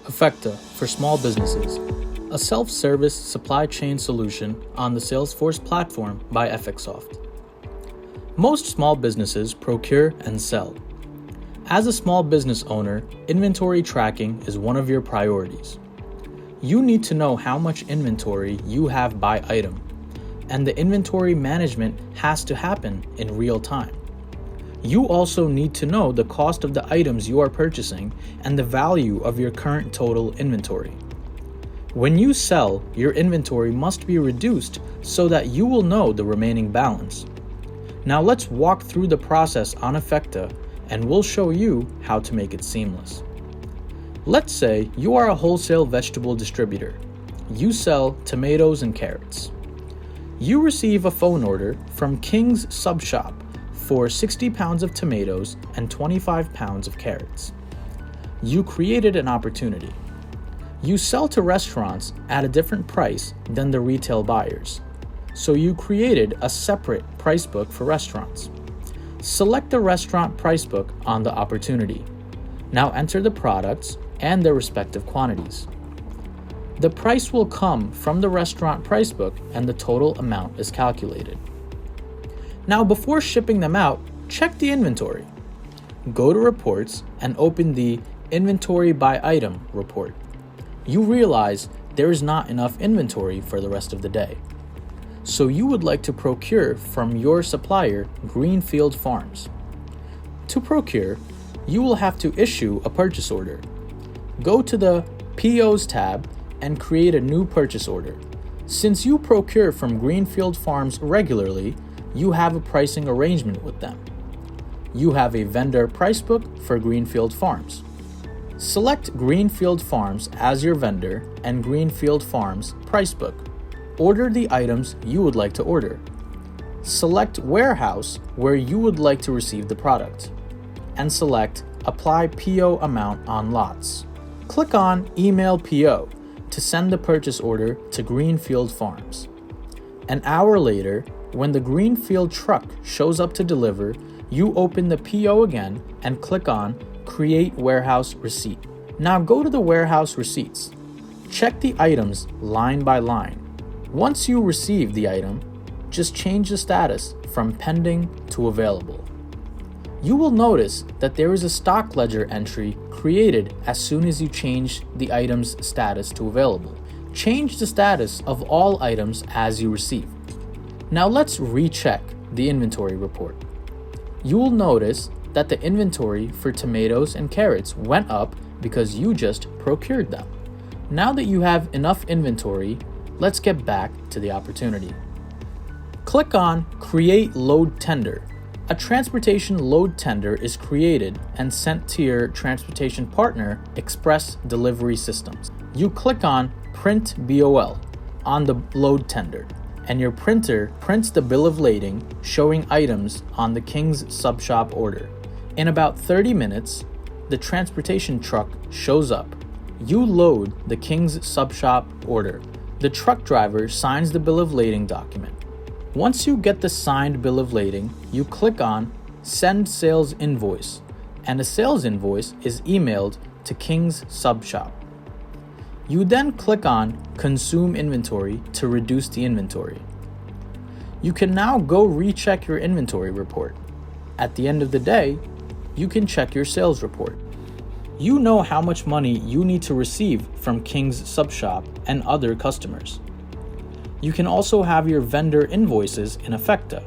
Effecta for small businesses, a self-service supply chain solution on the Salesforce platform by Effecta. Most small businesses procure and sell. As a small business owner, inventory tracking is one of your priorities. You need to know how much inventory you have by item, and the inventory management has to happen in real time. You also need to know the cost of the items you are purchasing and the value of your current total inventory. When you sell, your inventory must be reduced so that you will know the remaining balance. Now let's walk through the process on Effecta and we'll show you how to make it seamless. Let's say you are a wholesale vegetable distributor. You sell tomatoes and carrots. You receive a phone order from King's Sub Shop for 60 pounds of tomatoes and 25 pounds of carrots. You created an opportunity. You sell to restaurants at a different price than the retail buyers, so you created a separate price book for restaurants. Select the restaurant price book on the opportunity. Now enter the products and their respective quantities. The price will come from the restaurant price book and the total amount is calculated. Now before shipping them out, check the inventory. Go to Reports and open the Inventory by Item report. You realize there is not enough inventory for the rest of the day. So you would like to procure from your supplier, Greenfield Farms. To procure, you will have to issue a purchase order. Go to the POs tab and create a new purchase order. Since you procure from Greenfield Farms regularly, you have a pricing arrangement with them. You have a vendor price book for Greenfield Farms. Select Greenfield Farms as your vendor and Greenfield Farms price book. Order the items you would like to order. Select warehouse where you would like to receive the product. And select Apply PO amount on lots. Click on Email PO to send the purchase order to Greenfield Farms. An hour later, when the Greenfield truck shows up to deliver, you open the PO again and click on Create Warehouse Receipt. Now go to the warehouse receipts. Check the items line by line. Once you receive the item, just change the status from pending to available. You will notice that there is a stock ledger entry created as soon as you change the item's status to available. Change the status of all items as you receive. Now let's recheck the inventory report. You will notice that the inventory for tomatoes and carrots went up because you just procured them. Now that you have enough inventory, let's get back to the opportunity. Click on Create Load Tender. A transportation load tender is created and sent to your transportation partner, Express Delivery Systems. You click on Print BOL on the load tender, and your printer prints the bill of lading showing items on the King's Sub Shop order. In about 30 minutes, the transportation truck shows up. You load the King's Sub Shop order. The truck driver signs the bill of lading document. Once you get the signed bill of lading, you click on Send Sales Invoice, and a sales invoice is emailed to King's Sub Shop. You then click on Consume Inventory to reduce the inventory. You can now go recheck your inventory report. At the end of the day, you can check your sales report. You know how much money you need to receive from King's Sub Shop and other customers. You can also have your vendor invoices in Effecta.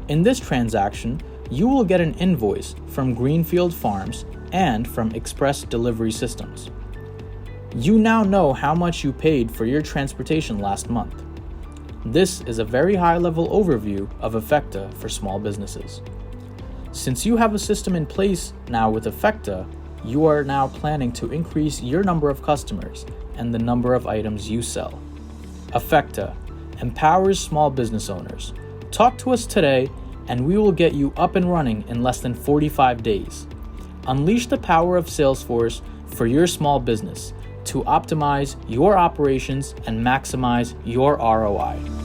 In this transaction, you will get an invoice from Greenfield Farms and from Express Delivery Systems. You now know how much you paid for your transportation last month. This is a very high-level overview of Effecta for small businesses. Since you have a system in place now with Effecta, you are now planning to increase your number of customers and the number of items you sell. Effecta empowers small business owners. Talk to us today and we will get you up and running in less than 45 days. Unleash the power of Salesforce for your small business to optimize your operations and maximize your ROI.